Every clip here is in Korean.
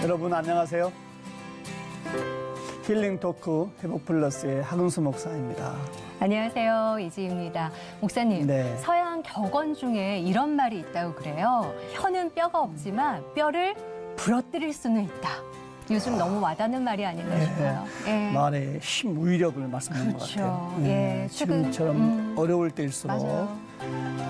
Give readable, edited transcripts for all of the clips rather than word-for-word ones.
여러분 안녕하세요. 힐링 토크 회복 플러스의 하근수 목사입니다. 안녕하세요. 이지입니다. 목사님, 네. 서양 격언 중에 이런 말이 있다고 그래요. 혀는 뼈가 없지만 뼈를 부러뜨릴 수는 있다. 요즘 너무 와닿는 말이 아닌가 싶어요. 예. 말의 힘, 위력을 말씀하는 것 그렇죠. 같아요. 예, 지금처럼 어려울 때일수록 맞아요.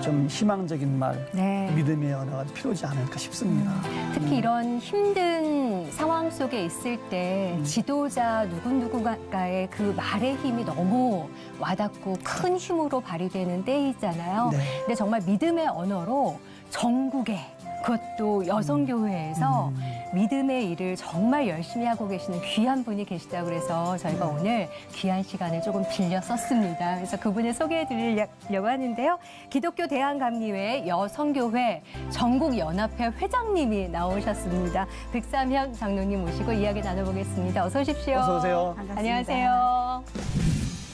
좀 희망적인 말, 네. 믿음의 언어가 필요하지 않을까 싶습니다. 특히 이런 힘든 상황 속에 있을 때 지도자 누군가의 그 말의 힘이 너무 와닿고 큰 힘으로 발휘되는 때이잖아요. 네. 근데 정말 믿음의 언어로 전국에 그것도 여성교회에서 믿음의 일을 정말 열심히 하고 계시는 귀한 분이 계시다고 그래서 저희가 오늘 귀한 시간을 조금 빌려 썼습니다. 그래서 그분을 소개해 드리려고 하는데요. 기독교 대한감리회 여성교회 전국연합회 회장님이 나오셨습니다. 백삼현 장로님 모시고 이야기 나눠보겠습니다. 어서 오십시오. 어서 오세요. 안녕하세요.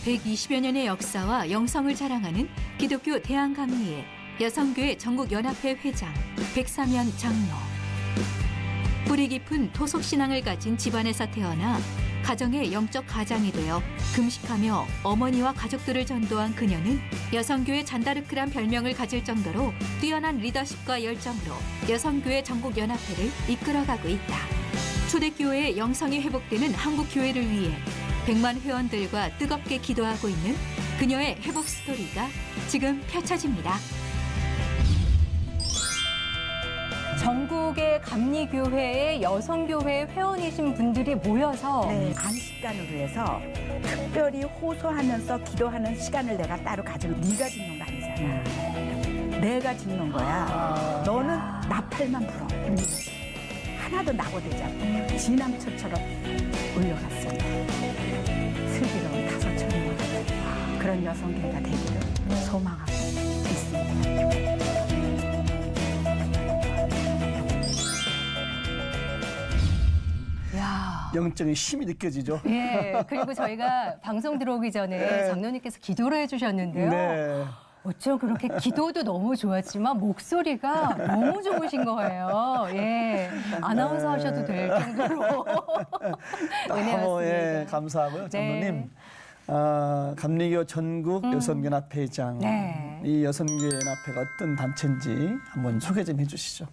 120여 년의 역사와 영성을 자랑하는 기독교 대한감리회 여성교회 전국연합회 회장 백삼현 장로. 뿌리 깊은 토속신앙을 가진 집안에서 태어나 가정의 영적 가장이 되어 금식하며 어머니와 가족들을 전도한 그녀는 여성교회 잔다르크란 별명을 가질 정도로 뛰어난 리더십과 열정으로 여성교회 전국연합회를 이끌어가고 있다. 초대교회의 영성이 회복되는 한국교회를 위해 100만 회원들과 뜨겁게 기도하고 있는 그녀의 회복 스토리가 지금 펼쳐집니다. 전국의 감리교회의 여성교회 회원이신 분들이 모여서 안식간으로 해서 특별히 호소하면서 기도하는 시간을 내가 따로 가지고 네가 짓는 거 아니잖아. 내가 짓는 거야. 너는 나팔만 불어. 하나도 낙오되지 않고 지남초처럼 올려갔습니다. 슬기로운 5,000명 그런 여성교회가 되기를 소망하고 있습니다. 야. 영적인 힘이 느껴지죠? 예, 그리고 저희가 방송 들어오기 전에 네. 장로님께서 기도를 해주셨는데요. 네. 어쩜 그렇게 기도도 너무 좋았지만 목소리가 너무 좋으신 거예요. 예, 아나운서 하셔도 될 정도로 너무 예, 은혜였습니다. 감사하고요. 장로님. 네. 감리교 전국 여성연합회장. 네. 이 여성연합회가 어떤 단체인지 한번 소개 좀 해주시죠.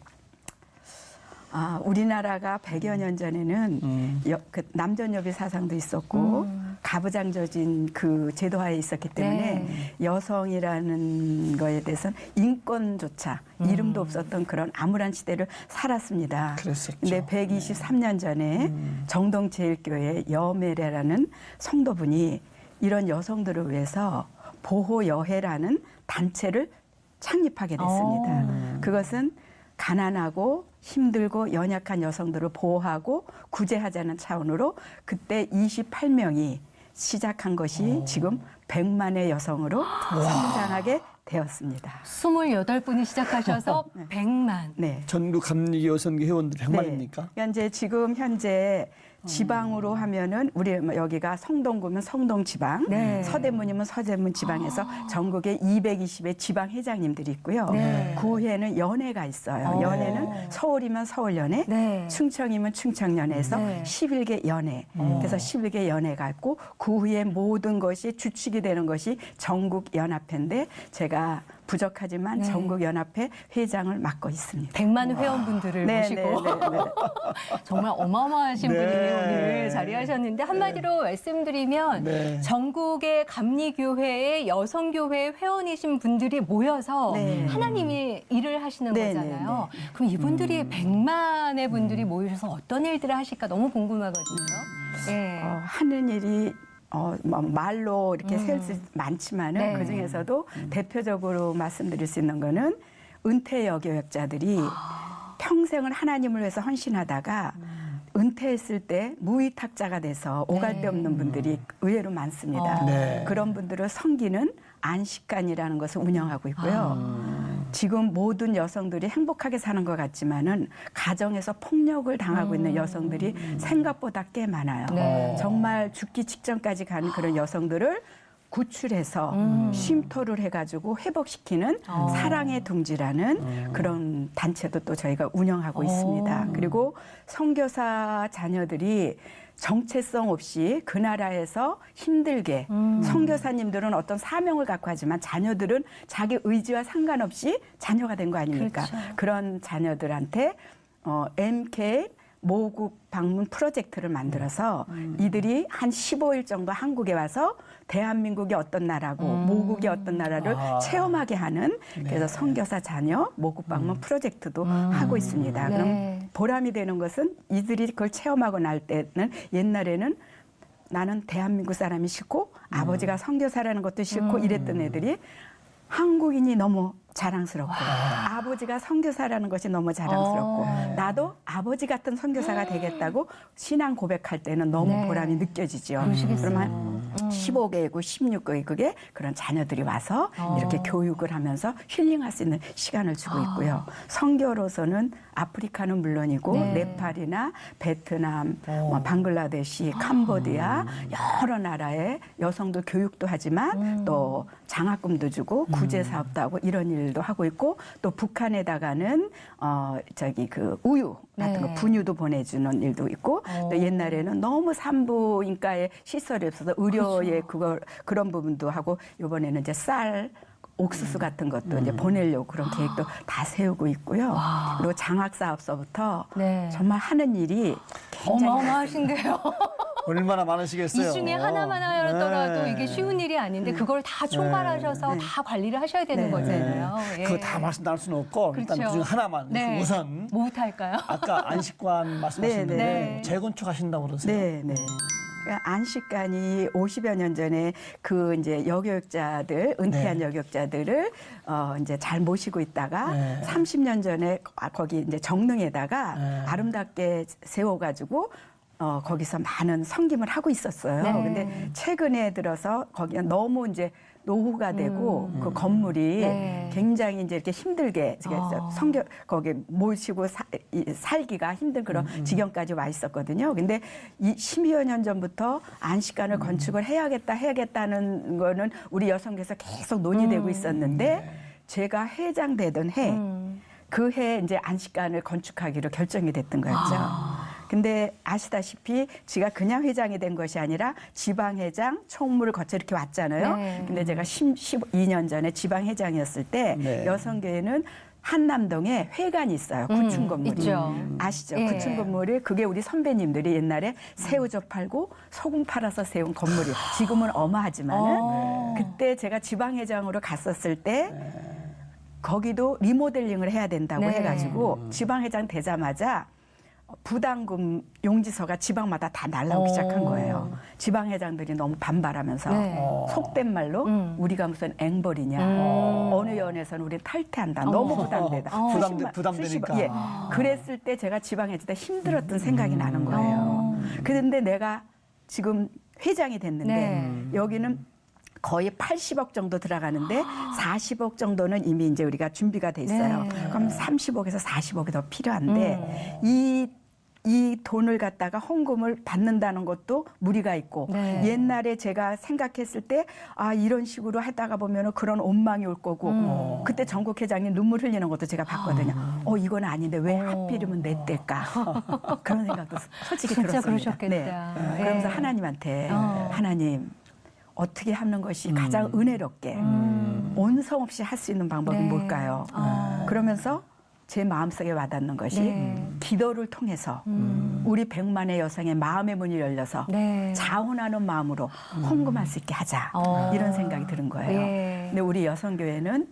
우리나라가 100여 년 전에는 그 남전여비 사상도 있었고 가부장적인 그 제도하에 있었기 때문에 여성이라는 거에 대해서는 인권조차 이름도 없었던 그런 암울한 시대를 살았습니다. 그랬었죠. 근데 123년 전에 정동제일교회 여매례라는 성도분이 이런 여성들을 위해서 보호여회라는 단체를 창립하게 됐습니다. 그것은 가난하고 힘들고 연약한 여성들을 보호하고 구제하자는 차원으로 그때 28명이 시작한 것이 지금 100만의 여성으로 성장하게 되었습니다. 28분이 시작하셔서 100만. 네. 전국 감리교 여성교 회원들 100만입니까? 현재 지금 현재 지방으로 하면은 우리 여기가 성동구면 성동 지방, 네. 서대문이면 서대문 지방에서 전국에 220의 지방 회장님들이 있고요. 네. 구회는 연회가 있어요. 연회는 서울이면 서울연회, 네. 충청이면 충청연회에서 네. 11개 연회. 그래서 11개 연회가 있고 구의 모든 것이 주축이 되는 것이 전국연합회인데 제가 부족하지만 네. 전국연합회 회장을 맡고 있습니다. 100만 회원분들을 네, 모시고 네, 네, 네. 정말 어마어마하신 네. 분이 오늘 자리하셨는데 한마디로 말씀드리면 네. 전국의 감리교회의 여성교회 회원이신 분들이 모여서 네. 하나님이 일을 하시는 네, 거잖아요. 네, 그럼 이분들이 100만의 분들이 모이셔서 어떤 일들을 하실까 너무 궁금하거든요. 예. 하는 일이 뭐 말로 이렇게 셀 수 많지만은 네. 그 중에서도 대표적으로 말씀드릴 수 있는 거는 은퇴 여교역자들이 평생을 하나님을 위해서 헌신하다가 은퇴했을 때 무위탁자가 돼서 오갈 데 없는 분들이 의외로 많습니다. 네. 그런 분들을 섬기는 안식간이라는 것을 운영하고 있고요. 지금 모든 여성들이 행복하게 사는 것 같지만은 가정에서 폭력을 당하고 있는 여성들이 생각보다 꽤 많아요. 네. 정말 죽기 직전까지 가는 그런 여성들을 구출해서 쉼터를 해가지고 회복시키는 사랑의 둥지라는 그런 단체도 또 저희가 운영하고 있습니다. 그리고 선교사 자녀들이 정체성 없이 그 나라에서 힘들게 선교사님들은 어떤 사명을 갖고 하지만 자녀들은 자기 의지와 상관없이 자녀가 된 거 아닙니까? 그렇죠. 그런 자녀들한테 MK 모국 방문 프로젝트를 만들어서 이들이 한 15일 정도 한국에 와서 대한민국이 어떤 나라고 모국이 어떤 나라를 체험하게 하는 그래서 선교사 자녀 모국 방문 프로젝트도 하고 있습니다. 네. 그럼 보람이 되는 것은 이들이 그걸 체험하고 날 때는 옛날에는 나는 대한민국 사람이 싫고 아버지가 선교사라는 것도 싫고 이랬던 애들이 한국인이 너무 자랑스럽고 아버지가 선교사라는 것이 너무 자랑스럽고 나도 아버지 같은 선교사가 되겠다고 신앙 고백할 때는 너무 네. 보람이 느껴지죠. 그러시겠어요. 그러면 15개국, 16개국에 그런 자녀들이 와서 이렇게 교육을 하면서 힐링할 수 있는 시간을 주고 있고요. 선교로서는 아프리카는 물론이고 네. 네팔이나 베트남, 뭐 방글라데시, 캄보디아 여러 나라의 여성도 교육도 하지만 또 장학금도 주고 구제 사업도 하고 이런 일도 하고 있고 또 북한에다가는 저기 그 우유 같은 네. 거 분유도 보내주는 일도 있고 또 옛날에는 너무 산부인과에 시설이 없어서 의료에 그런 부분도 하고 이번에는 이제 쌀 옥수수 같은 것도 이제 보내려고 그런 계획도 다 세우고 있고요. 그리고 장학사업서부터 네. 정말 하는 일이 굉장히 어마어마하신데요. 얼마나 많으시겠어요. 이 중에 하나만 하더라도 네. 이게 쉬운 일이 아닌데 그걸 다 총괄하셔서 네. 다 관리를 하셔야 되는 네. 거잖아요. 예. 그거 다 말씀 나눌 수는 없고 일단 그렇죠. 그중 하나만 네. 우선 뭐부터 할까요? 아까 안식관 말씀하셨는데 네. 재건축하신다고 그러세요. 네, 네. 그러니까 안식관이 50여 년 전에 그 이제 여교육자들, 은퇴한 네. 여교육자들을 이제 잘 모시고 있다가 네. 30년 전에 거기 이제 정릉에다가 네. 아름답게 세워가지고 거기서 많은 섬김을 하고 있었어요. 네. 근데 최근에 들어서 거기가 너무 이제 노후가 되고 그 건물이 네. 굉장히 이제 이렇게 힘들게 거기 모시고 살기가 힘든 그런 지경까지 와 있었거든요. 근데 이 12여 년 전부터 안식관을 건축을 해야겠다는 거는 우리 여성계에서 계속 논의되고 있었는데 제가 회장 되던 해 그 해 이제 안식관을 건축하기로 결정이 됐던 거였죠. 근데 아시다시피 제가 그냥 회장이 된 것이 아니라 지방회장, 총무를 거쳐 이렇게 왔잖아요. 네. 근데 제가 12년 전에 지방회장이었을 때 네. 여성교회는 한남동에 회관이 있어요. 구층 건물이. 있죠. 아시죠? 예. 구층 건물이 그게 우리 선배님들이 옛날에 새우젓 팔고 소금 팔아서 세운 건물이에요. 지금은 어마하지만은 그때 제가 지방회장으로 갔었을 때 거기도 리모델링을 해야 된다고 네. 해가지고 지방회장 되자마자 부담금 용지서가 지방마다 다 날라오기 시작한 거예요. 지방회장들이 너무 반발하면서 네. 속된 말로 우리가 무슨 앵벌이냐. 어느 연에서는 우리 탈퇴한다. 너무 부담되다. 부담되니까. 예. 그랬을 때 제가 지방회장 때 힘들었던 생각이 나는 거예요. 그런데 내가 지금 회장이 됐는데 네. 여기는 거의 80억 정도 들어가는데 40억 정도는 이미 이제 우리가 준비가 돼 있어요. 네. 그럼 30억에서 40억이 더 필요한데 이 돈을 갖다가 헌금을 받는다는 것도 무리가 있고 네. 옛날에 제가 생각했을 때 이런 식으로 하다가 보면은 그런 원망이 올 거고 그때 전국회장이 눈물 흘리는 것도 제가 봤거든요. 이건 아닌데 왜 하필이면 내 때일까 그런 생각도 솔직히 진짜 들었습니다. 그러셨겠다. 네. 예. 그러면서 하나님한테 하나님 어떻게 하는 것이 가장 은혜롭게 온성 없이 할 수 있는 방법이 네. 뭘까요? 그러면서 제 마음속에 와닿는 것이 네. 기도를 통해서 우리 100만의 여성의 마음의 문이 열려서 네. 자원하는 마음으로 헌금할 수 있게 하자 이런 생각이 드는 거예요. 예. 근데 우리 여성교회는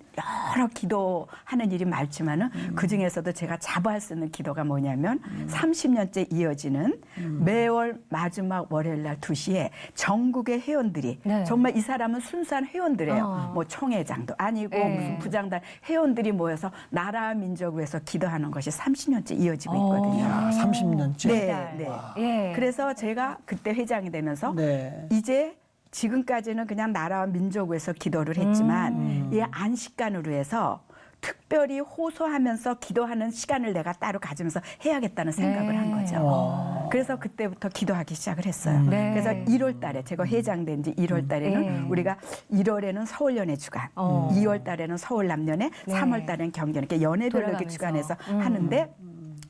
여러 기도하는 일이 많지만은 그 중에서도 제가 자부할 수 있는 기도가 뭐냐면 30년째 이어지는 매월 마지막 월요일 날 2시에 전국의 회원들이 네. 정말 이 사람은 순수한 회원들이에요. 뭐 총회장도 아니고 네. 무슨 부장단 회원들이 모여서 나라 민족을 위해서 기도하는 것이 30년째 이어지고 있거든요. 30년째. 네, 네. 예. 그래서 제가 그때 회장이 되면서 네. 이제 지금까지는 그냥 나라와 민족을 위해서 기도를 했지만 이 안식관으로 해서 특별히 호소하면서 기도하는 시간을 내가 따로 가지면서 해야겠다는 생각을 한 거죠. 그래서 그때부터 기도하기 시작을 했어요. 네. 그래서 1월 달에 제가 회장된 지 1월 달에는 네. 우리가 1월에는 서울연애 주간, 2월 달에는 서울 남연애, 네. 3월 달에는 경연회, 이렇게 연애별로 이렇게 돌아가면서. 주간에서 하는데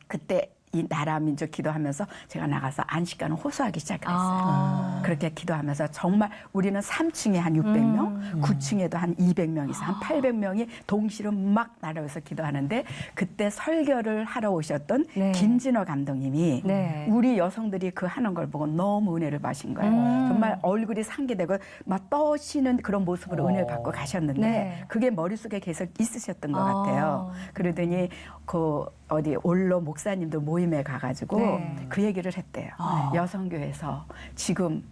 그때 이 나라 민족 기도하면서 제가 나가서 안식가는 호소하기 시작했어요. 그렇게 기도하면서 정말 우리는 3층에 한 600명, 9층에도 한 200명 이상, 한 800명이 동시로 막 나라에서 기도하는데 그때 설교를 하러 오셨던 네. 김진호 감독님이 네. 우리 여성들이 그 하는 걸 보고 너무 은혜를 받으신 거예요. 정말 얼굴이 상기되고 막 떠시는 그런 모습으로 은혜를 받고 가셨는데 네. 그게 머릿속에 계속 있으셨던 것 같아요. 그러더니 그 어디 올로 목사님도 모임에 가가지고 네. 그 얘기를 했대요. 여성교회에서 지금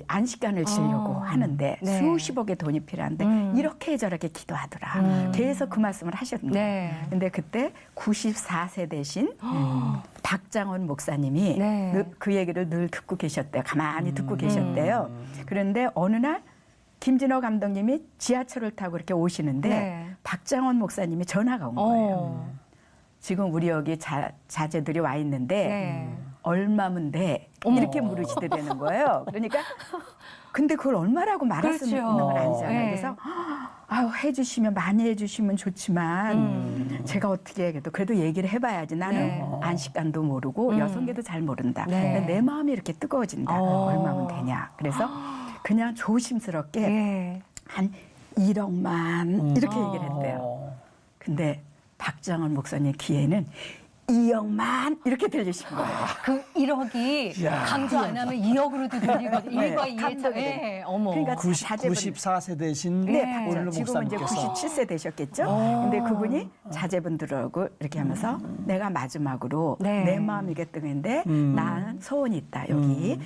안식관을 지려고 하는데 네. 수십억의 돈이 필요한데 이렇게 저렇게 기도하더라. 계속 그 말씀을 하셨는 거예요. 네. 근데 그때 94세 되신 박장원 목사님이 네. 그 얘기를 늘 듣고 계셨대요. 가만히 듣고 계셨대요. 그런데 어느 날 김진호 감독님이 지하철을 타고 이렇게 오시는데 네. 박장원 목사님이 전화가 온 거예요. 지금 우리 여기 자제들이 와 있는데 네. 얼마면 돼? 이렇게 물으시더라는 거예요. 그러니까 근데 그걸 얼마라고 말할 수 그렇죠. 있는 건 아니잖아요. 네. 그래서 아유 해주시면 많이 해주시면 좋지만 제가 어떻게 해도 그래도 얘기를 해봐야지. 나는 네. 안식관도 모르고 여성계도 잘 모른다. 네. 근데 내 마음이 이렇게 뜨거워진다. 얼마면 되냐. 그래서 그냥 조심스럽게 네. 한 1억만 이렇게 얘기를 했대요. 어. 근데 박장원 목사님 귀에는 2억만 이렇게 들리신 거예요. 그 1억이 강조 안 하면 2억으로도 들리거든요. 네, 1과 2의 차. 감독이 예. 어머. 그러니까 94세 되신 네, 올로 지금은 이제 목사님께서 97세 되셨겠죠. 근데 그분이 자제분들하고 이렇게 하면서 내가 마지막으로 네. 내 마음이게 뜨는데 나는 소원이 있다. 여기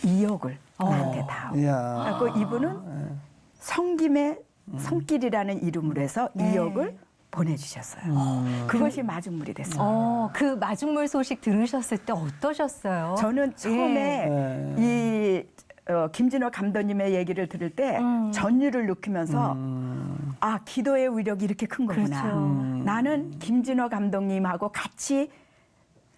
2억을 나한테 다오. 이야. 그래서 이분은 성김의 손길이라는 이름으로 해서 네. 2억을 보내주셨어요. 그것이 마중물이 됐어요. 그 마중물 소식 들으셨을 때 어떠셨어요? 저는 처음에 네. 이 김진호 감독님의 얘기를 들을 때 전율을 느끼면서 아 기도의 위력이 이렇게 큰 거구나. 그렇죠. 나는 김진호 감독님하고 같이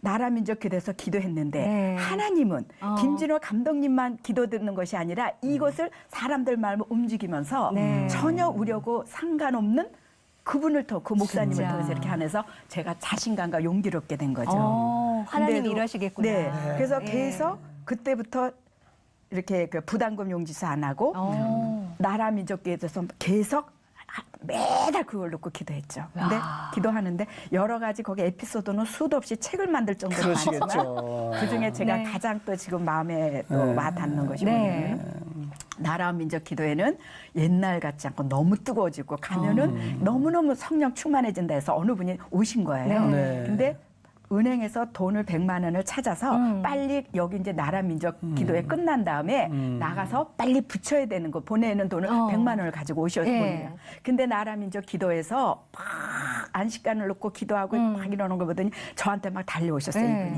나라민족교회에서 기도했는데 네. 하나님은 김진호 감독님만 기도 듣는 것이 아니라 이것을 사람들 마음을 움직이면서 네. 전혀 우려고 상관없는 그분을 그 목사님을 진짜. 통해서 이렇게 하면서 제가 자신감과 용기를 얻게 된 거죠. 하나님이 근데도- 일하시겠구나. 네. 그래서 예. 계속 그때부터 이렇게 그 부담금 용지서 안 하고 나라민족교회에 대해서 계속 매달 그걸 놓고 기도했죠. 근데 기도하는데 여러 가지 거기 에피소드는 수도 없이 책을 만들 정도로 많지만 그러시겠죠. 그중에 제가 네. 가장 또 지금 마음에 또 와닿는 것이 네. 뭐냐면 나라 민족 기도회는 옛날 같지 않고 너무 뜨거워지고 가면은 너무너무 성령 충만해진다 해서 어느 분이 오신 거예요. 네. 근데 은행에서 돈을 100만 원을 찾아서 빨리 여기 이제 나라 민족 기도회 끝난 다음에 나가서 빨리 붙여야 되는 거 보내는 돈을 100만 원을 가지고 오셨거든요. 예. 근데 나라 민족 기도회에서 막 안식관을 놓고 기도하고 막 이러는 거 보더니 저한테 막 달려오셨어요, 네.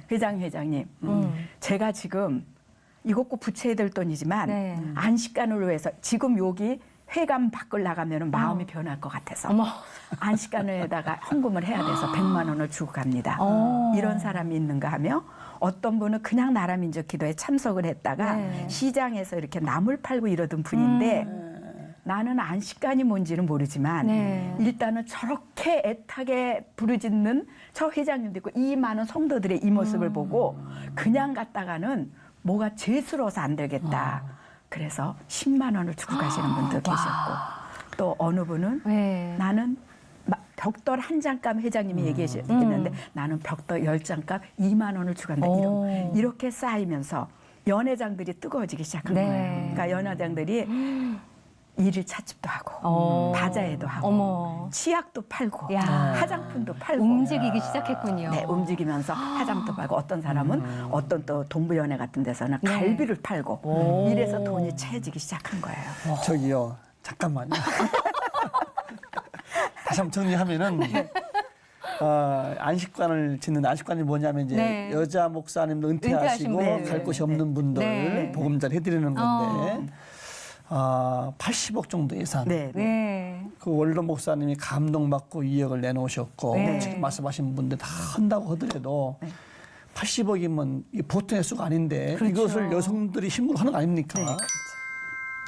이분이. 회장님, 제가 지금 이거 꼭 붙여야 될 돈이지만 네. 안식관을 위해서 지금 여기 회관 밖을 나가면 마음이 변할 것 같아서 어머. 안식관에다가 헌금을 해야 돼서 100만 원을 주고 갑니다. 이런 사람이 있는가 하며 어떤 분은 그냥 나라민족 기도에 참석을 했다가 네. 시장에서 이렇게 나물 팔고 이러던 분인데 나는 안식관이 뭔지는 모르지만 네. 일단은 저렇게 애타게 부르짖는 저 회장님도 있고 이 많은 성도들의 이 모습을 보고 그냥 갔다가는 뭐가 죄스러워서 안 되겠다. 그래서 10만 원을 주고 가시는 분도 계셨고 또 어느 분은 네. 나는 벽돌 한 장값 회장님이 얘기하셨는데 나는 벽돌 10장값 2만 원을 주고 간다. 오. 이렇게 쌓이면서 연회장들이 뜨거워지기 시작한 네. 거예요. 그러니까 연회장들이 일일 찻집도 하고 바자회도 하고 어머. 치약도 팔고 야. 화장품도 팔고 움직이기 시작했군요. 네, 움직이면서 화장도 팔고 어떤 사람은 어떤 또 동부연회 같은 데서는 네. 갈비를 팔고 이래서 돈이 채해지기 시작한 거예요. 저기요, 잠깐만요. 다시 한번 정리하면은 안식관을 짓는 안식관이 뭐냐면 이제 네. 여자 목사님도 은퇴하시고 은퇴하신 분들. 갈 곳이 없는 분들 네. 보금자리 해드리는 건데 80억 정도 예산. 네, 네. 네. 그 원로 목사님이 감동받고 2억을 내놓으셨고 네. 지금 말씀하신 분들 다 한다고 하더라도 80억이면 보통 횟수가 아닌데 그렇죠. 이것을 여성들이 힘으로 하는 거 아닙니까? 네, 그렇죠.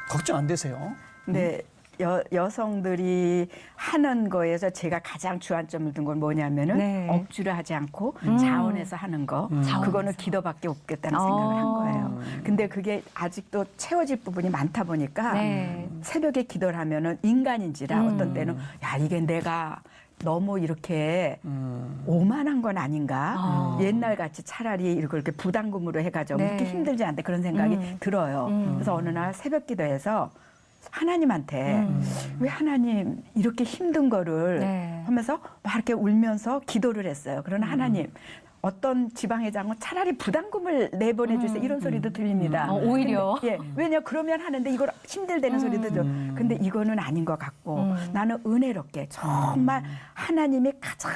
걱정 안 되세요? 네. 여성들이 하는 거에서 제가 가장 주안점을 둔 건 뭐냐면은 네. 억지로 하지 않고 자원해서 하는 거. 자원해서. 그거는 기도밖에 없겠다는 생각을 한 거예요. 근데 그게 아직도 채워질 부분이 많다 보니까 네. 새벽에 기도를 하면은 인간인지라 어떤 때는 야, 이게 내가 너무 이렇게 오만한 건 아닌가? 옛날 같이 차라리 이렇게 부담금으로 해가지고 네. 이렇게 힘들지 않대 그런 생각이 들어요. 그래서 어느 날 새벽 기도해서 하나님한테 왜 하나님 이렇게 힘든 거를 네. 하면서 막 이렇게 울면서 기도를 했어요. 그러나 하나님 어떤 지방회장은 차라리 부담금을 내보내 주세요. 이런 소리도 들립니다. 오히려. 근데, 예, 왜냐 그러면 하는데 이걸 힘들다는 소리도 들어. 근데 이거는 아닌 것 같고 나는 은혜롭게 정말 하나님이 가장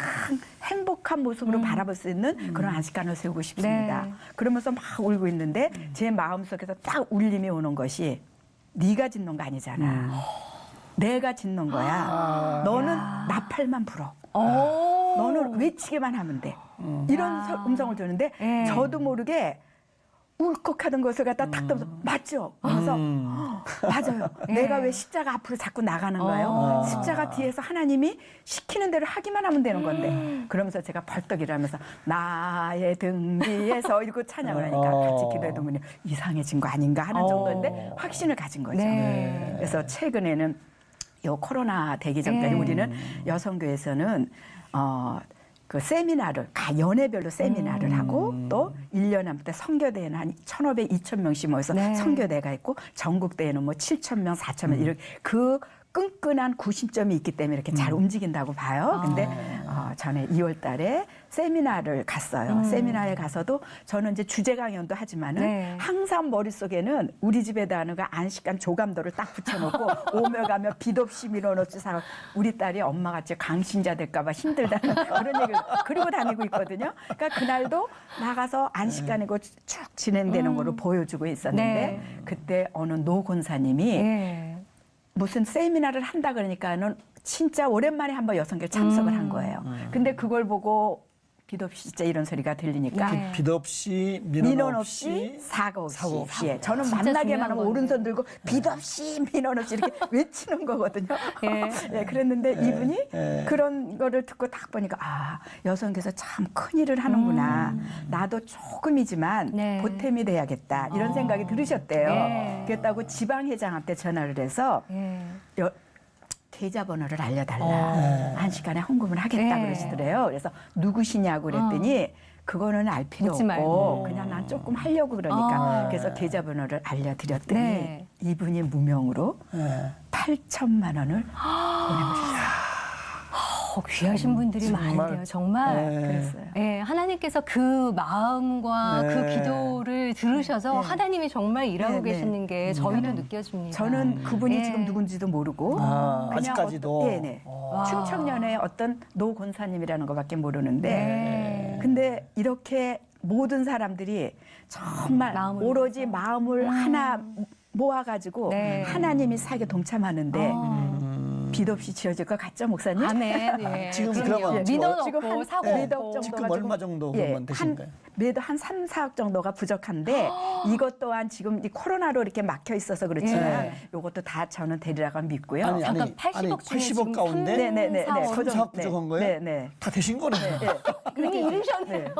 행복한 모습으로 바라볼 수 있는 그런 안식관을 세우고 싶습니다. 네. 그러면서 막 울고 있는데 제 마음속에서 딱 울림이 오는 것이 네가 짓는 거 아니잖아. 내가 짓는 거야. 너는 나팔만 불어. 너는 외치기만 하면 돼. 이런 음성을 주는데 예. 저도 모르게 울컥하는 것을 갖다 탁 떠면서 맞죠? 그래서 맞아요. 내가 왜 십자가 앞으로 자꾸 나가는 거예요? 십자가 뒤에서 하나님이 시키는 대로 하기만 하면 되는 건데 그러면서 제가 벌떡 일어나면서 나의 등 뒤에서 이러고 찬양을 하니까 같이 기도해도 보니 이상해진 거 아닌가 하는 정도인데 확신을 가진 거죠. 네. 그래서 최근에는 요 코로나 되기 전까지 네. 우리는 여성교회에서는 그 세미나를 연회별로 세미나를 하고 또 1년에 한 번 선교대회는 한 1,500, 2,000명씩 모여서 네. 선교대회가 있고 전국대회는 뭐 7,000명, 4,000명 이렇게 그 끈끈한 구심점이 있기 때문에 이렇게 잘 움직인다고 봐요. 근데 전에 2월 달에 세미나를 갔어요. 세미나에 가서도 저는 이제 주제 강연도 하지만은 네. 항상 머릿속에는 우리 집에다 하는 거 안식관 조감도를 딱 붙여놓고 오며 가며 빛 없이 밀어넣지 사 우리 딸이 엄마같이 강신자 될까 봐 힘들다는 그런 얘기를 그리고 다니고 있거든요. 그러니까 그날도 나가서 안식관이고 쭉 진행되는 거를 보여주고 있었는데 네. 그때 어느 노 권사님이 예. 무슨 세미나를 한다 그러니까는 진짜 오랜만에 한번 여성교회 참석을 한 거예요. 근데 그걸 보고 빛 없이 진짜 이런 소리가 들리니까 네. 빛 없이 민원 없이 사고 없이. 예, 저는 진짜 만나게만 중요한 하면 건데. 오른손 들고 빛 없이 민원 없이 이렇게 외치는 거거든요. 예. 예, 그랬는데 이분이 그런 거를 듣고 딱 보니까 아 여성께서 참 큰일을 하는구나. 나도 조금이지만 네. 보탬이 돼야겠다. 이런 생각이 들으셨대요. 예. 그랬다고 지방회장한테 전화를 해서 예. 계좌번호를 알려달라. 한 시간에 헌금을 하겠다 네. 그러시더래요. 그래서 누구시냐고 그랬더니 그거는 알 필요 묻지 없고 말고. 그냥 난 조금 하려고 그러니까 그래서 계좌번호를 알려드렸더니 네. 이분이 무명으로 8천만 원을 보내주셨어요. 귀하신 분들이 정말. 많은데요. 정말. 네. 그랬어요. 예, 하나님께서 그 마음과 네. 그 기도를 들으셔서 네. 하나님이 정말 일하고 네, 네. 계시는 게 저희도 느껴집니다. 저는 그분이 예. 지금 누군지도 모르고 아직까지도? 네네. 충청년의 어떤 노 권사님이라는 것밖에 모르는데 네. 근데 이렇게 모든 사람들이 정말 마음을 오로지 마음을 하나 모아가지고 네. 하나님이 사역에 동참하는데 빛 없이 지어질 것 같죠, 목사님? 아멘. 예. 지금 그럼요. 그러면 민원 지금 없고 한 사고 매덕 없고. 정도 지금 가지고 얼마 정도 그러면 되신가요? 매도 한 3, 4억 정도가 부족한데 이것 또한 지금 이 코로나로 이렇게 막혀 있어서 그렇지만 이것도 다 저는 되리라고 믿고요. 아니, 잠깐 80억 중에 80억 지금 가운데 네네네. 3억 부족한 거예요? 네네. 다 되신 거네. 이미 이르셨네요. 네.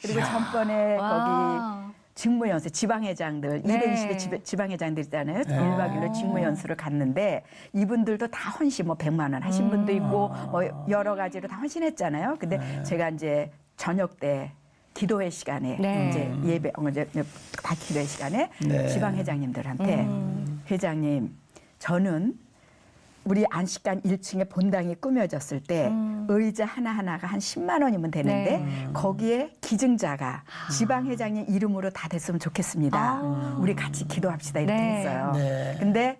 그리고 전번에 거기 와. 직무연수 지방회장들 네. 220의 지방회장들 있잖아요. 1박 2일로 직무연수를 갔는데 이분들도 다 헌신 뭐 100만 원 하신 분도 있고 뭐 여러 가지로 다 헌신했잖아요. 근데 제가 이제 저녁 때 기도회 시간에 네. 이제 예배 이제 다 기도회 시간에 네. 지방회장님들한테 회장님 저는 우리 안식관 1층에 본당이 꾸며졌을 때 의자 하나하나가 한 10만 원이면 되는데 네. 거기에 기증자가 지방회장님 이름으로 다 됐으면 좋겠습니다. 우리 같이 기도합시다 이렇게 네. 했어요. 네. 근데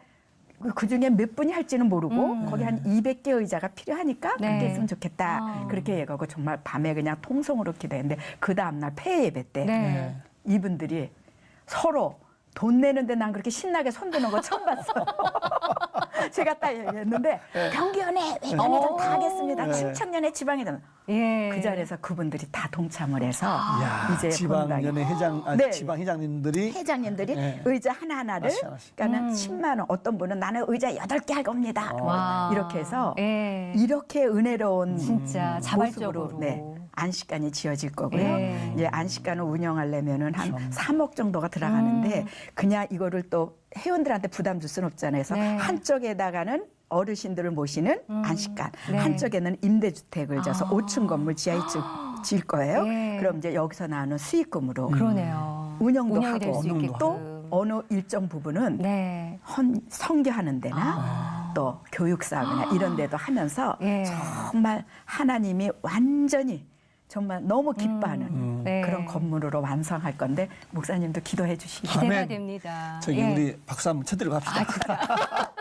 그중에 몇 분이 할지는 모르고 거기 한 200개 의자가 필요하니까 네. 그렇게 했으면 좋겠다. 그렇게 얘기하고 정말 밤에 그냥 통성으로 기도했는데 그 다음날 폐회 예배 때 네. 이분들이 서로 돈 내는데 난 그렇게 신나게 손드는 거 처음 봤어요. 제가 딱 얘기했는데 경기연회 외관회장 다 하겠습니다. 신청연회 지방회장. 예. 그 자리에서 그분들이 다 동참을 해서 야, 이제 지방연회 회장, 네. 지방 회장님들이 회장님들이 네. 의자 하나하나를 하나씩. 그러니까는 10만 원, 어떤 분은 나는 의자 8개 할 겁니다. 와. 이렇게 해서 예. 이렇게 은혜로운 진짜 자발적으로. 모습으로 안식관이 지어질 거고요. 네. 이제 안식관을 운영하려면은 한 3억 정도가 들어가는데 그냥 이거를 또 회원들한테 부담 줄 수는 없잖아요. 그래서 네. 한쪽에다가는 어르신들을 모시는 안식관, 네. 한쪽에는 임대주택을 져서 5층 건물 지하에 지을 거예요. 네. 그럼 이제 여기서 나오는 수익금으로 그러네요. 운영도 운영이 될 하고 수 있게끔. 또 어느 일정 부분은 네. 선교하는 데나 또 교육사업이나 이런 데도 하면서 예. 정말 하나님이 완전히 정말 너무 기뻐하는 네. 그런 건물으로 완성할 건데 목사님도 기도해 주시기 기대가 아멘. 됩니다. 저기 예. 우리 박수 한번 쳐드리고 갑시다.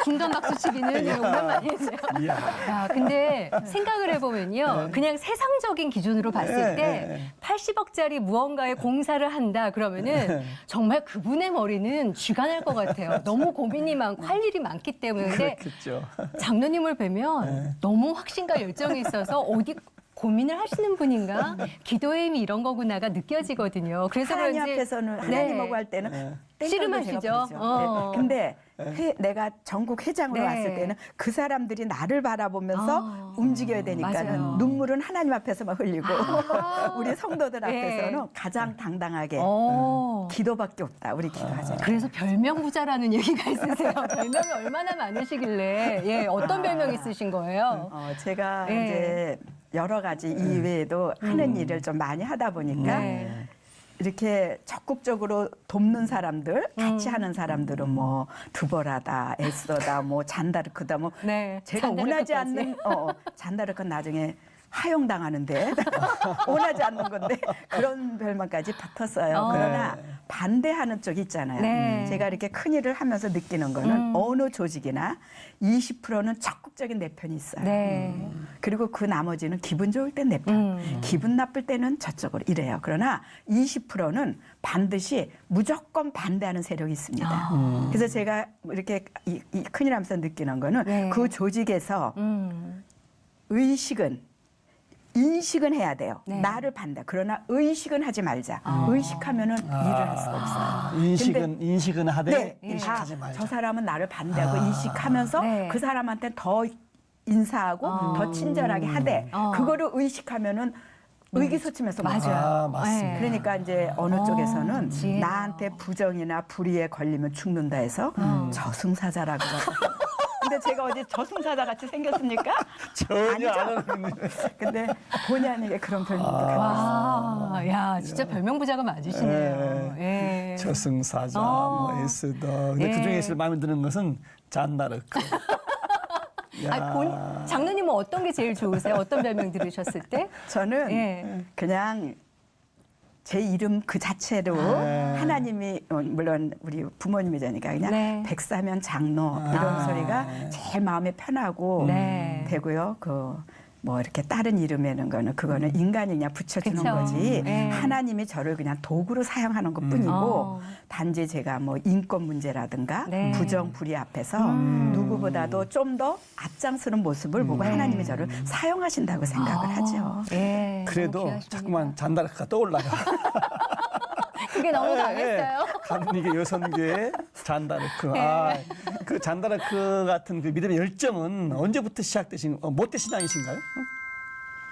중간 박수 치기는 오랜만이에요. 이야. 야, 근데 생각을 해보면요. 그냥 세상적인 기준으로 봤을 때 80억짜리 무언가에 공사를 한다 그러면은 정말 그분의 머리는 쥐가 날 것 같아요. 너무 고민이 많고 할 일이 많기 때문에. 근데 그렇겠죠. 장로님을 뵈면 너무 확신과 열정이 있어서 어디 고민을 하시는 분인가? 기도의 힘이 이런 거구나가 느껴지거든요. 그래서 하나님 그런지 앞에서는 네. 하나님하고 할 때는 씨름하시죠. 제가 부르죠. 어. 네. 근데 내가 전국 회장으로 네. 왔을 때는 그 사람들이 나를 바라보면서 움직여야 되니까는 맞아요. 눈물은 하나님 앞에서만 흘리고 우리 성도들 네. 앞에서는 가장 당당하게 어. 기도밖에 없다. 우리 기도하자. 그래서 별명 부자라는 얘기가 있으세요. 별명이 얼마나 많으시길래 예 어떤 별명 있으신 거예요? 제가 네. 이제 여러 가지 이외에도 하는 일을 좀 많이 하다 보니까 네. 이렇게 적극적으로 돕는 사람들, 같이 하는 사람들은 뭐 두보라다, 에스더다, 뭐 잔다르크다, 뭐 네, 제가 원하지 잔다르크까지. 않는 잔다르크는 나중에 하용당하는데 원하지 않는 건데 그런 별명까지 붙었어요. 그러나 반대하는 쪽이 있잖아요. 네. 제가 이렇게 큰 일을 하면서 느끼는 거는 어느 조직이나 20%는 적극적인 내 편이 있어요. 네. 그리고 그 나머지는 기분 좋을 땐 내 편, 기분 나쁠 때는 저쪽으로 이래요. 그러나 20%는 반드시 무조건 반대하는 세력이 있습니다. 그래서 제가 이렇게 이 큰일 하면서 느끼는 거는 네. 그 조직에서 인식은 해야 돼요. 네. 나를 반대. 그러나 의식은 하지 말자. 의식하면은 일을 할 수가 없어요. 인식은 하되 네, 인식하지 말자. 저 사람은 나를 반대하고 인식하면서 네. 그 사람한테 더 인사하고 더 친절하게 하되 그거를 의식하면은 의기소침해서 못 맞아요. 아, 맞습니다. 네. 그러니까 이제 어느 쪽에서는 지혜로워. 나한테 부정이나 불의에 걸리면 죽는다 해서 저승사자라고 하거든요. 근데 제가 어디 저승사자 같이 생겼습니까? 전혀 안 아니죠. 하는 근데 본의 아니게 그런 별명도 갖고 있어요. 와, 야, 진짜 별명 부자가 맞으시네요. 예. 저승사자, 뭐 에스더. 근데 예. 그 중에 제일 마음에 드는 것은 잔다르크. 아, 장로님은 어떤 게 제일 좋으세요? 어떤 별명 들으셨을 때? 저는 예. 그냥 제 이름 그 자체로 하나님이 물론 우리 부모님이자니까 그냥 네. 백사면 장로 이런 소리가 제일 마음에 편하고 네. 되고요. 그 뭐 이렇게 다른 이름에는 그거는 인간이 그냥 붙여주는 그쵸. 거지 네. 하나님이 저를 그냥 도구로 사용하는 것뿐이고 단지 제가 뭐 인권 문제라든가 네. 부정 불의 앞에서 누구보다도 좀 더 앞장서는 모습을 보고 하나님이 저를 사용하신다고 생각을 하죠. 예. 그래도 너무 귀하십니다. 자꾸만 잔다르크가 떠올라요. 그게 너무 강했어요. 감리교 여선교회 잔다르크. 아, 그 잔다르크 같은 그 믿음의 열정은 언제부터 시작되신, 모태 신앙이신가요?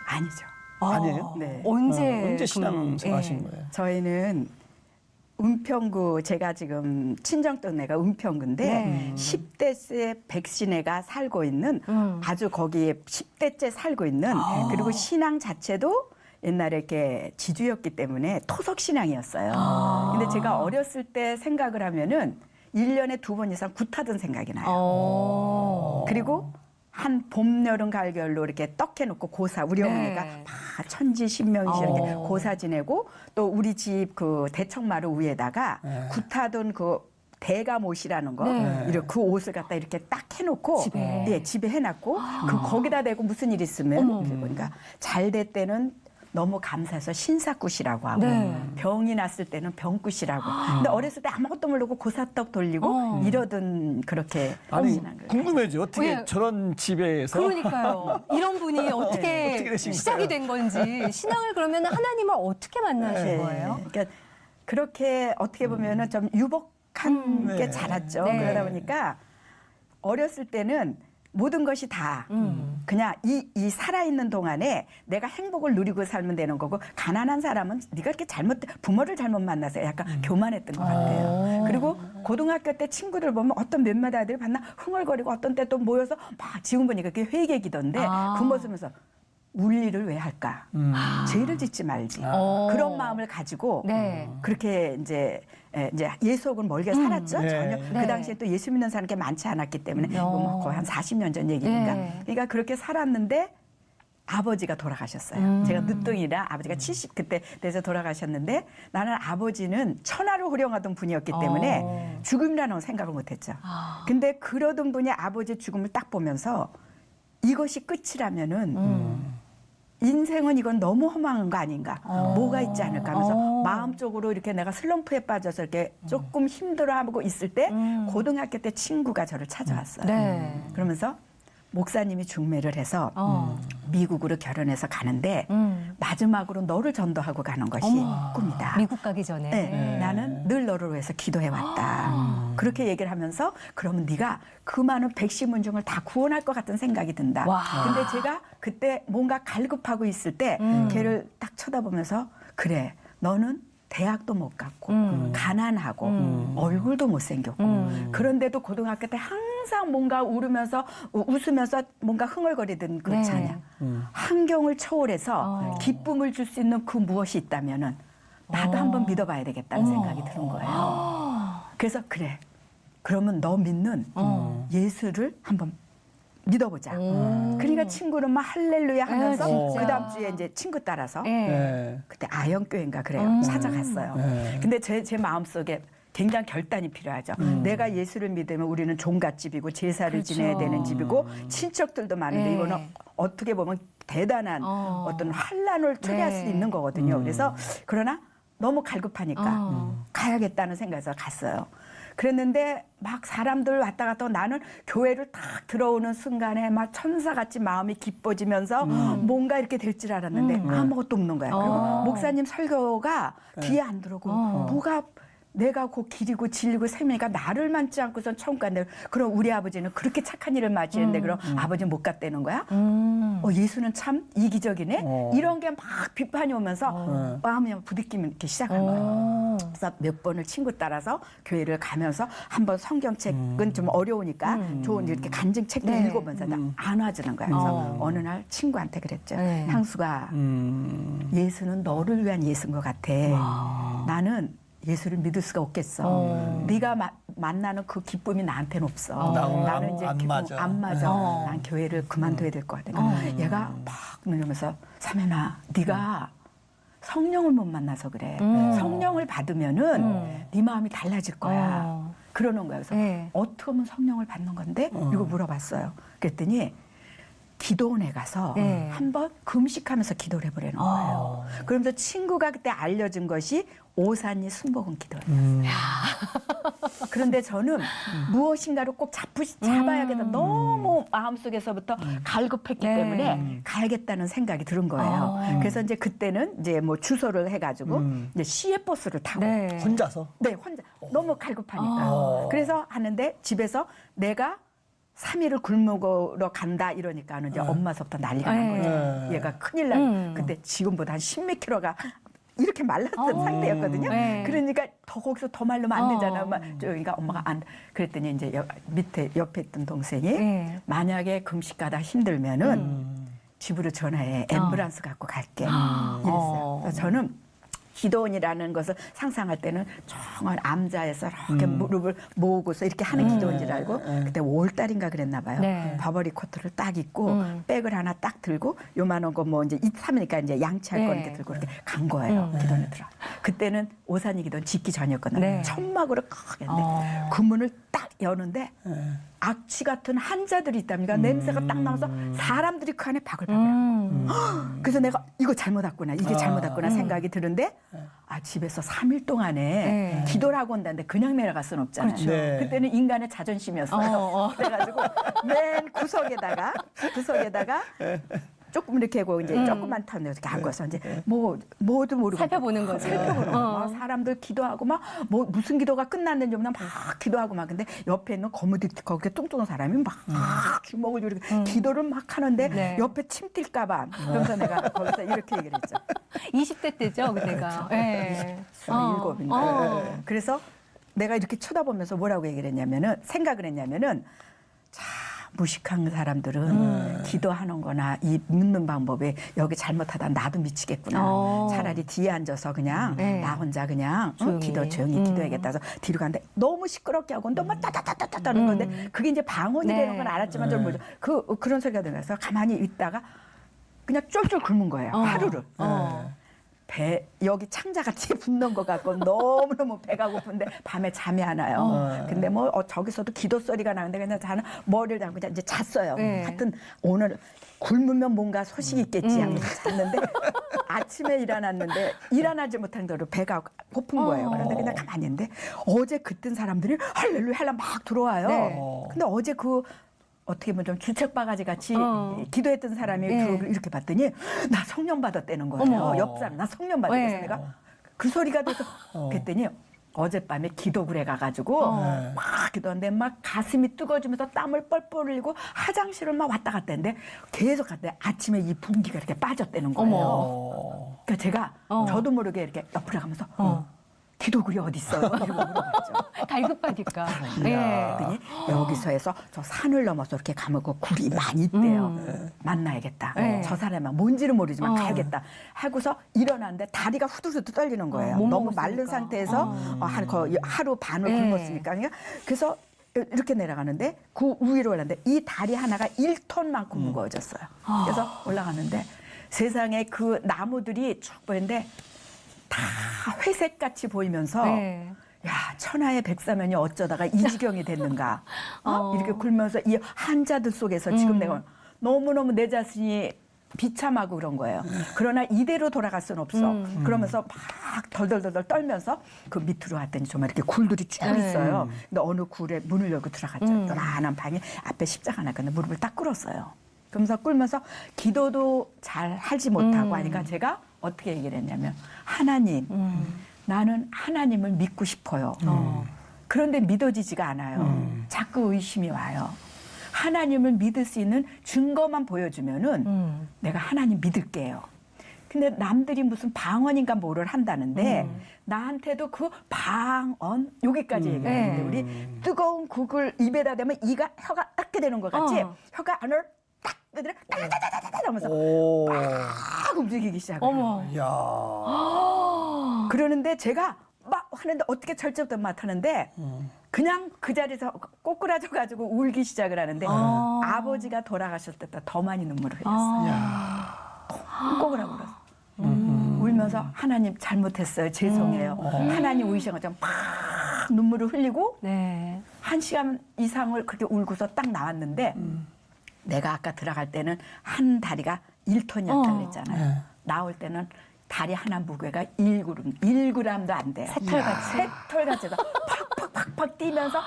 아니죠. 아니에요? 네. 언제 신앙 예. 하신 거예요? 저희는 은평구 제가 지금 친정 동네가 은평구인데 네. 10대째 백신애가 살고 있는 아주 거기에 10대째 살고 있는 그리고 신앙 자체도 옛날에 이렇게 지주였기 때문에 토속 신앙이었어요. 근데 제가 어렸을 때 생각을 하면은 1년에 2번 이상 굿하던 생각이 나요. 그리고 한 봄, 여름, 가을별로 이렇게 떡 해놓고 고사 우리 네. 어머니가 막 천지신명이시 이렇게 고사 지내고 또 우리 집 그 대청마루 위에다가 굿하던 그 대감옷이라는 거 네. 이렇게 그 옷을 갖다 이렇게 딱 해놓고 집에. 네, 집에 해놨고 그 거기다 대고 무슨 일 있으면 그러니까 잘 될 때는 너무 감사해서 신사굿이라고 하고 네. 병이 났을 때는 병굿이라고. 근데 어렸을 때 아무것도 모르고 고사떡 돌리고 이러던 그렇게 아니 지난 거예요. 궁금해져. 어떻게 왜? 저런 집에서 그러니까요. 이런 분이 어떻게 어떻게 되신 시작이 거예요? 된 건지 신앙을 그러면 하나님을 어떻게 만나신 네. 거예요? 그러니까 그렇게 어떻게 보면은 좀 유복한 게 네. 자랐죠. 네. 그러다 보니까 어렸을 때는 모든 것이 다 그냥 이 살아있는 동안에 내가 행복을 누리고 살면 되는 거고 가난한 사람은 네가 이렇게 부모를 잘못 만나서 약간 교만했던 것 같아요. 그리고 고등학교 때 친구들 보면 어떤 몇몇 아이들이 봤나 흥얼거리고 어떤 때 또 모여서 막 지금 보니까 그게 회개기던데 그 모습에서 울 일을 왜 할까? 죄를 짓지 말지. 그런 마음을 가지고 네. 그렇게 이제 예수하고는 멀게 살았죠. 네. 전혀 네. 그 당시에 또 예수 믿는 사람이 많지 않았기 때문에 뭐 거의 한 40년 전 얘기니까. 네. 그러니까 그렇게 살았는데 아버지가 돌아가셨어요. 제가 늦둥이라 아버지가 70 그때 돼서 돌아가셨는데 나는 아버지는 천하를 호령하던 분이었기 때문에 죽음이라는 건 생각을 못했죠. 근데 그러던 분이 아버지 죽음을 딱 보면서 이것이 끝이라면은 인생은 이건 너무 허망한 거 아닌가? 뭐가 있지 않을까 하면서 마음적으로 이렇게 내가 슬럼프에 빠져서 이렇게 조금 힘들어하고 있을 때 고등학교 때 친구가 저를 찾아왔어요. 네. 그러면서 목사님이 중매를 해서 미국으로 결혼해서 가는데 마지막으로 너를 전도하고 가는 것이 꿈이다. 미국 가기 전에. 네, 나는 늘 너를 위해서 기도해 왔다. 그렇게 얘기를 하면서 그러면 네가 그 많은 백시문중을 다 구원할 것 같은 생각이 든다. 와. 근데 제가 그때 뭔가 갈급하고 있을 때 걔를 딱 쳐다보면서 그래 너는 대학도 못 갔고 가난하고 얼굴도 못생겼고 그런데도 고등학교 때 항상 뭔가 웃으면서 뭔가 흥얼거리던 그 네. 찬양 환경을 초월해서 기쁨을 줄 수 있는 그 무엇이 있다면은 나도 한번 믿어봐야 되겠다는 생각이 드는 거예요. 그래서 그래 그러면 너 믿는 예수를 한번 믿어보자. 그러니까 친구는 막 할렐루야 하면서 진짜. 그 다음 주에 이제 친구 따라서 네. 네. 그때 아영교회인가 그래요. 찾아갔어요. 네. 근데 제 마음속에 굉장히 결단이 필요하죠. 내가 예수를 믿으면 우리는 종갓집이고 제사를 그렇죠. 지내야 되는 집이고 친척들도 많은데 네. 이거는 어떻게 보면 대단한 어떤 환란을 초래할 네. 수도 있는 거거든요. 그래서 그러나 너무 갈급하니까 가야겠다는 생각에서 갔어요. 그랬는데 막 사람들 왔다 갔다 하고 나는 교회를 딱 들어오는 순간에 막 천사같이 마음이 기뻐지면서 뭔가 이렇게 될 줄 알았는데 아무것도 없는 거야. 그리고 목사님 설교가 귀에 안 들어오고 뭐가 내가 곧 길이고 진리고 생명이니까 나를 만지 않고선 천국 간다. 그럼 우리 아버지는 그렇게 착한 일을 맞이했는데 그럼 아버지는 못 갔다는 거야? 예수는 참 이기적이네? 이런 게 막 비판이 오면서 마음이 부딪히면 이렇게 시작한 거예요. 그래서 몇 번을 친구 따라서 교회를 가면서 한번 성경책은 좀 어려우니까 좋은 이렇게 간증책도 네. 읽어보면서 안 와주는 거야. 그래서 어느 날 친구한테 그랬죠. 네. 향수가 예수는 너를 위한 예수인 것 같아. 나는 예수를 믿을 수가 없겠어. 네가 만나는 그 기쁨이 나한테는 없어. 나는 이제 안 기쁨 맞아. 안 맞아. 난 교회를 그만둬야 될 것 같아. 얘가 막 누르면서 사면아, 네가 성령을 못 만나서 그래. 성령을 받으면은 네 마음이 달라질 거야. 그러는 거야. 그래서 네. 어떻게 하면 성령을 받는 건데? 이거 물어봤어요. 그랬더니 기도원에 가서 네. 한번 금식하면서 기도를 해보라는 거예요. 그러면서 친구가 그때 알려준 것이 오산리 순복음 기도였어요. 그런데 저는 무엇인가를 꼭 잡아야겠다. 너무 마음속에서부터 갈급했기 네. 때문에 가야겠다는 생각이 들은 거예요. 그래서 이제 그때는 이제 뭐 주소를 해가지고 이제 시외버스를 타고 네. 혼자서 네, 혼자 너무 갈급하니까. 그래서 하는데 집에서 내가 3일을 굶으러 간다 이러니까는 이제 엄마서부터 난리가 난 거예요. 얘가 큰일 난. 그때 지금보다 한 10몇 킬로가 이렇게 말랐던 상태였거든요. 네. 그러니까 거기서 더 말르면 안 되잖아요. 그러니까 엄마가 안. 그랬더니 이제 밑에 옆에 있던 동생이 네. 만약에 금식가다 힘들면은 집으로 전화해. 앰뷸런스 갖고 갈게. 이랬어요. 그래서 저는 기도원이라는 것을 상상할 때는 정말 암자에서 이렇게 무릎을 모으고서 이렇게 하는 기도원인 줄 알고 그때 5월달인가 그랬나 봐요. 네. 버버리 코트를 딱 입고 백을 하나 딱 들고 요만한 거 뭐 이제 3이니까 이제 양치할 거 네. 이렇게 들고 이렇게 간 거예요. 기도원에 들어. 그때는 오산이 기도원 짓기 전이었거든요. 네. 천막으로 크게 했는데 그 문을 딱 여는데 예. 악취 같은 한자들이 있답니다. 냄새가 딱 나면서 사람들이 그 안에 바글바글. 그래서 내가 이거 잘못 왔구나, 이게 잘못 왔구나 생각이 드는데 집에서 3일 동안에 네. 기도를 하고 온다는데 그냥 내려갈 수는 없잖아요. 그렇죠. 네. 그때는 인간의 자존심이었어요. 그래가지고 맨 구석에다가 조금 이렇게 하고 이제 조금만 턴 이렇게 앉아서 이제 뭐도 모르고 살펴보는 거죠. 살펴보는 거. 막 사람들 기도하고 막 뭐 무슨 기도가 끝났는지 막 기도하고 막 근데 옆에 있는 거무디티 거기에 뚱뚱한 사람이 막 주먹을 이렇게 기도를 막 하는데 네. 옆에 침 튈까봐 그래서 내가 거기서 이렇게 얘기를 했죠. 20대 때죠, 그때가. 네. 27인데 그래서 내가 이렇게 쳐다보면서 뭐라고 얘기를 했냐면은 생각을 했냐면은 자 무식한 사람들은 기도하는 거나 이 묻는 방법에 여기 잘못하다 나도 미치겠구나. 차라리 뒤에 앉아서 그냥 네. 나 혼자 그냥 조용히. 조용히 기도해야겠다 해서 뒤로 가는데 너무 시끄럽게 하고 너무 따따따따따 하는 건데 그게 이제 방언이 네. 되는 건 알았지만 좀 뭐죠. 그런 소리가 들면서 가만히 있다가 그냥 쫄쫄 굶은 거예요. 하루를. 배 여기 창자같이 붙는 것 같고 너무너무 배가 고픈데 밤에 잠이 안 와요. 근데 뭐 저기서도 기도 소리가 나는데 그냥 저는 머리를 담고 이제 잤어요. 네. 하여튼 오늘 굶으면 뭔가 소식이 있겠지 하면서 잤는데 아침에 일어나지 못한 대로 배가 고픈 거예요. 그런데 그냥 가만히 있는데 어제 그뜬 사람들이 할렐루야 할라 막 들어와요. 네. 근데 어제 어떻게 보면 좀 주책바가지 같이 기도했던 사람이 네. 이렇게 봤더니 나 성령 받았다는 거예요. 어머. 옆 사람 나 성령 받았다고 네. 내가 그 소리가 돼서 그랬더니 어젯밤에 기도굴에 가가지고 막 기도하는데 막 가슴이 뜨거워지면서 땀을 뻘뻘 흘리고 화장실을 막 왔다 갔다 했는데 계속 갔는데 아침에 이 분기가 이렇게 빠졌다는 거예요. 그러니까 제가 저도 모르게 이렇게 옆으로 가면서 기도굴이 어디 있어요? 이러고 물어봤죠. 갈급하니까. 네. 그랬더니 여기서 해서 저 산을 넘어서 이렇게 가면 그 굴이 많이 있대요. 만나야겠다. 네. 저 사람은 뭔지는 모르지만 가야겠다. 하고서 일어났는데 다리가 후들후들 떨리는 거예요. 못 너무 먹었으니까. 마른 상태에서 거의 하루 반을 굶었으니까. 그래서 이렇게 내려가는데 그 위로 올랐는데 이 다리 하나가 1톤만큼 무거워졌어요. 그래서 올라가는데 세상에 그 나무들이 쭉 보이는데 다 회색같이 보이면서 네. 야 천하의 백사면이 어쩌다가 이 지경이 됐는가 이렇게 굴면서 이 한자들 속에서 지금 내가 너무너무 내 자신이 비참하고 그런 거예요. 그러나 이대로 돌아갈 수는 없어. 그러면서 막 덜덜덜 떨면서 그 밑으로 왔더니 정말 이렇게 굴들이 쭉 있어요. 근데 어느 굴에 문을 열고 들어갔죠. 요만한 방에 앞에 십자가 하나 있는데 무릎을 딱 꿇었어요. 그러면서 꿇면서 기도도 잘 하지 못하고 하니까 제가 어떻게 얘기를 했냐면 하나님 나는 하나님을 믿고 싶어요. 그런데 믿어지지가 않아요. 자꾸 의심이 와요. 하나님을 믿을 수 있는 증거만 보여주면은 내가 하나님 믿을게요. 근데 남들이 무슨 방언인가 뭐를 한다는데 나한테도 그 방언 여기까지 얘기하는데 우리 뜨거운 국을 입에다 대면 혀가 닦게 되는 것 같이 혀가 안을 딱 그들은 따다다다다다 하면서 막 움직이기 시작해요. 어머. 야. 그러는데 제가 막 하는데 어떻게 절제부터 맡았는데 그냥 그 자리에서 꼬꾸라져가지고 울기 시작을 하는데 아버지가 돌아가셨을 때보다 더 많이 눈물을 흘렸어요. 꼬꾸라고 울었어요. 울면서 하나님 잘못했어요. 죄송해요. 하나님 우이신 것처럼 막 눈물을 흘리고 네. 1시간 이상을 그렇게 울고서 딱 나왔는데 내가 아까 들어갈 때는 한 다리가 1톤이었다고 그랬잖아요. 나올 때는 다리 하나 무게가 1g도 안 돼요. 새털같이 해서 팍팍팍팍 뛰면서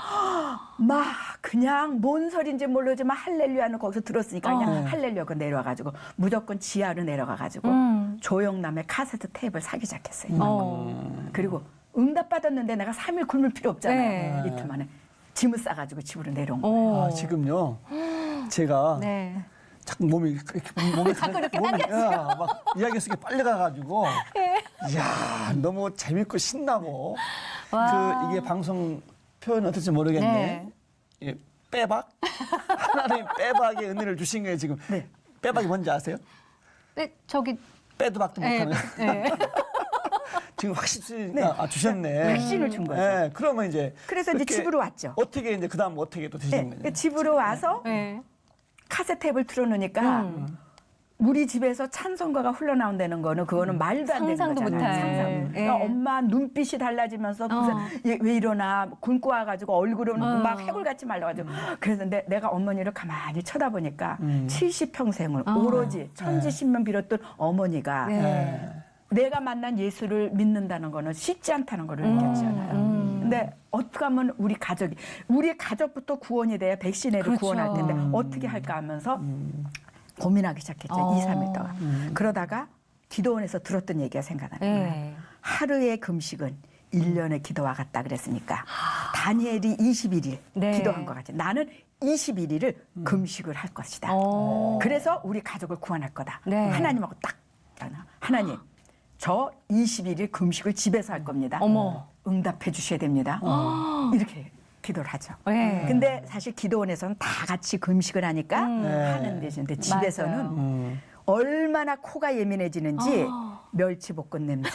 막 그냥 뭔 소리인지 모르지만 할렐루야는 거기서 들었으니까 그냥 할렐루야가 내려와가지고 무조건 지하로 내려가가지고 조영남의 카세트 테이프를 사기 시작했어요. 그리고 응답받았는데 내가 3일 굶을 필요 없잖아요. 네. 이틀 만에 짐을 싸가지고 집으로 내려온 거예요. 아, 지금요. 제가 네. 자꾸 몸이 이렇게 몸에 자꾸 이렇게 막 이야기 속에 빨려 가가지고 이야 너무 재밌고 신나고 와. 이게 방송 표현 어떨지 모르겠네. 네. 예, 빼박 하나님 빼박의 은혜를 주신 거예요 지금. 네. 빼박이 뭔지 아세요? 네, 저기 빼도 박도 못하는. 네. 지금 확실히 주셨네. 확신을 준 거죠. 네, 그러면 이제 그래서 이제 그렇게 집으로 왔죠. 어떻게 이제 그다음 어떻게 또 되신 거예요? 집으로 와서 네. 카세트 테이프를 틀어놓으니까 우리 집에서 찬송가가 흘러나온다는 거는 그거는 말도 안 되는 상상도 거잖아요. 못할. 상상. 예. 그러니까 엄마 눈빛이 달라지면서 얘 왜 이러나 굶고 와가지고 얼굴은 막 해골같이 말라가지고 그랬는데 내가 어머니를 가만히 쳐다보니까 70평생을 오로지 천지신명 빌었던 어머니가 네. 내가 만난 예수를 믿는다는 거는 쉽지 않다는 걸 느꼈잖아요. 근데 어떻게 하면 우리 가족부터 구원이 돼야 백신애를 그렇죠. 구원할 텐데 어떻게 할까 하면서 고민하기 시작했죠. 2, 3일 동안. 그러다가 기도원에서 들었던 얘기가 생각나요. 네. 하루의 금식은 1년의 기도와 같다 그랬으니까 다니엘이 21일 네. 기도한 것 같이 나는 21일을 금식을 할 것이다. 그래서 우리 가족을 구원할 거다. 네. 하나님하고 딱 하나님 저 21일 금식을 집에서 할 겁니다. 어머. 응답해 주셔야 됩니다. 이렇게 기도를 하죠. 네. 근데 사실 기도원에서는 다 같이 금식을 하니까 하는 데인데 집에서는 얼마나 코가 예민해지는지 멸치볶음 냄새.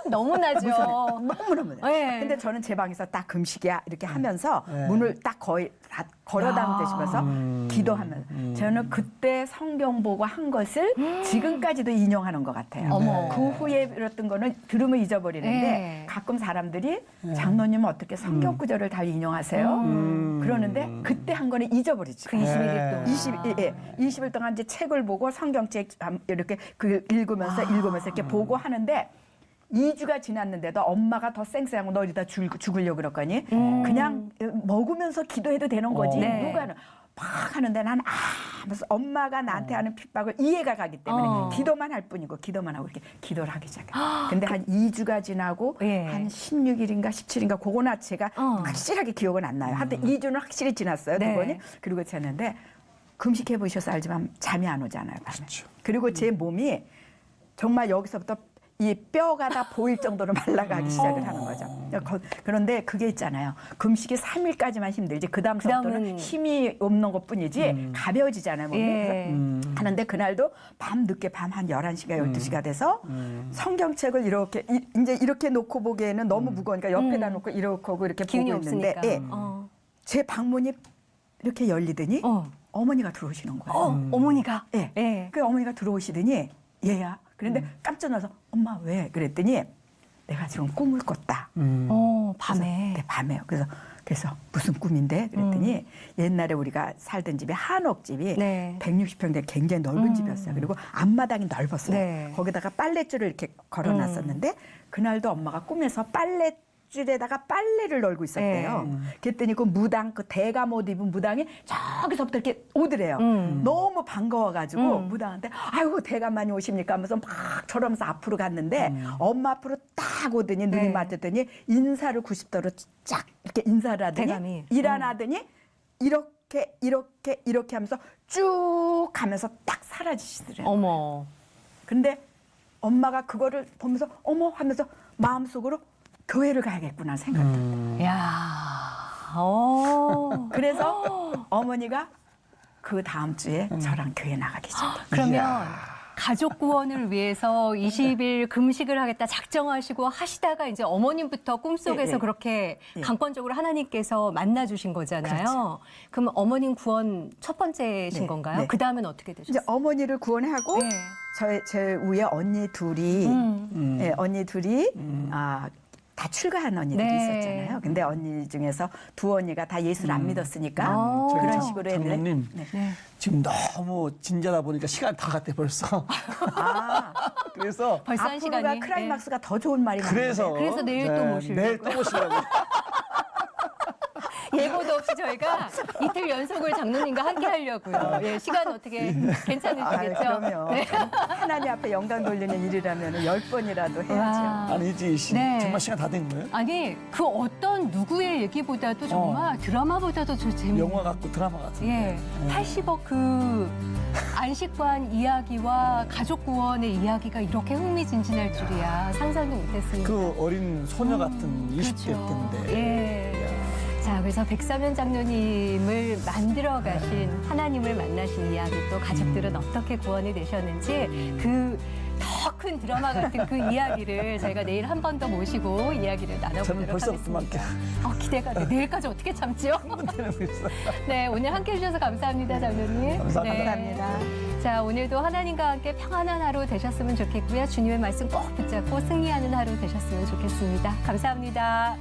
너무나죠. 너무너무. 네. 근데 저는 제 방에서 딱 금식이야 이렇게 하면서 문을 딱 거의 다 걸어 담으시면서 기도하면서 저는 그때 성경 보고 한 것을 지금까지도 인용하는 것 같아요. 어머. 그 후에 들었던 거는 들으면 잊어버리는데 네. 가끔 사람들이 장로님은 어떻게 성경 구절을 다 인용하세요? 그러는데 그때 한 거는 잊어버리죠. 그 21일 동안. 20일 동안 이제 책을 보고 성경책 이렇게 그 읽으면서 이렇게 보고 하는데 2주가 지났는데도 엄마가 더 쌩쌩하고 너 이러다 죽으려고 그랬거니 그냥 먹으면서 기도해도 되는 거지. 네. 누가는 막 하는데 난 하면서 엄마가 나한테 하는 핍박을 이해가 가기 때문에 기도만 할 뿐이고 기도만 하고 이렇게 기도를 하기 시작해요. 근데 한 2주가 지나고 예. 한 16일인가 17일인가 그거나 제가 확실하게 기억은 안 나요. 하여튼 2주는 확실히 지났어요. 네. 그거니. 그리고 잤는데 금식해 보셔서 알지만 잠이 안 오잖아요. 밤에. 그렇죠. 그리고 제 몸이 정말 여기서부터 이 뼈가 다 보일 정도로 말라가기 시작을 하는 거죠. 그런데 그게 있잖아요. 금식이 3일까지만 힘들지 그다음부터는 힘이 없는 것뿐이지 가벼워지잖아요. 몸이. 예. 하는데 그날도 밤 늦게 밤 한 11시가 12시가 돼서 성경책을 이렇게 이제 이렇게 놓고 보기에는 너무 무거우니까 옆에다 놓고 이렇게 하고 이렇게 기운이 보고 있는데 없으니까. 제 방문이 이렇게 열리더니 어머니가 들어오시는 거예요. 어머니가. 예. 예. 그 어머니가 들어오시더니 얘야. 그런데 깜짝 놀라서 엄마 왜? 그랬더니 내가 지금 꿈을 꿨다. 밤에. 네, 밤에요. 그래서 무슨 꿈인데? 그랬더니 옛날에 우리가 살던 집이 한옥집이 네. 160평대 굉장히 넓은 집이었어요. 그리고 앞마당이 넓었어요. 네. 거기다가 빨랫줄을 이렇게 걸어놨었는데 그날도 엄마가 꿈에서 빨랫줄에다가 빨래를 널고 있었대요. 그랬더니 그 무당, 그 대감 옷 입은 무당이 저기서부터 이렇게 오더래요. 너무 반가워가지고 무당한테 아이고 대감만이 오십니까 하면서 막 저러면서 앞으로 갔는데 엄마 앞으로 딱 오더니 눈이 네. 맞았더니 인사를 90도로 쫙 이렇게 인사를 하더니 대감이. 일어나더니 이렇게 하면서 쭉 가면서 딱 사라지시더래요. 어머. 근데 엄마가 그거를 보면서 어머 하면서 마음속으로 교회를 가야겠구나 생각했어요. 야. 그래서 어머니가 그 다음 주에 저랑 교회 나가기 시작해요. 그러면 가족 구원을 위해서 20일 금식을 하겠다 작정하시고 하시다가 이제 어머님부터 꿈속에서 예, 예. 그렇게 예. 강권적으로 하나님께서 만나 주신 거잖아요. 그렇죠. 그럼 어머님 구원 첫 번째신 네, 건가요? 네. 그 다음엔 어떻게 이제 되셨어요? 어머니를 구원하고 네. 제 위에 언니 둘이 예, 언니 둘이 다 출가한 언니들이 네. 있었잖아요. 근데 언니 중에서 두 언니가 다 예수를 안 믿었으니까 그런 식으로 했는데 장로님 네. 지금 너무 진지하다 보니까 시간 다 갔대 벌써. 그래서 벌써 한 앞으로가 시간이. 클라이막스가 더 좋은 말이 그래서 그래서 내일 또 모시려고요. 내일 또 모시려고. 예고도 없이 저희가 이틀 연속을 장로님과 함께 하려고요. 예, 시간 어떻게 괜찮으시겠죠? 그러면 네. 하나님 앞에 영광 돌리는 일이라면 10번이라도 해야죠. 와. 아니 이지 씨 네. 정말 시간 다 된 거예요? 아니 그 어떤 누구의 얘기보다도 정말 드라마보다도 저 재밌는 영화 같고 드라마 같은. 예, 80억 그 안식관 이야기와 가족 구원의 이야기가 이렇게 흥미진진할 줄이야 상상도 못했습니다. 그 어린 소녀 같은 20대 그렇죠. 때인데. 예. 자, 그래서 백사면 장로님을 만들어 가신 하나님을 만나신 이야기 또 가족들은 어떻게 구원이 되셨는지 그 더 큰 드라마 같은 그 이야기를 저희가 내일 한 번 더 모시고 이야기를 저는 나눠보도록 벌써부터 막 하겠습니다. 기대가 돼. 내일까지 어떻게 참죠? 되는 거 있어요. 네, 오늘 함께 해주셔서 감사합니다, 장로님. 감사합니다. 네. 감사합니다. 자, 오늘도 하나님과 함께 평안한 하루 되셨으면 좋겠고요. 주님의 말씀 꼭 붙잡고 승리하는 하루 되셨으면 좋겠습니다. 감사합니다.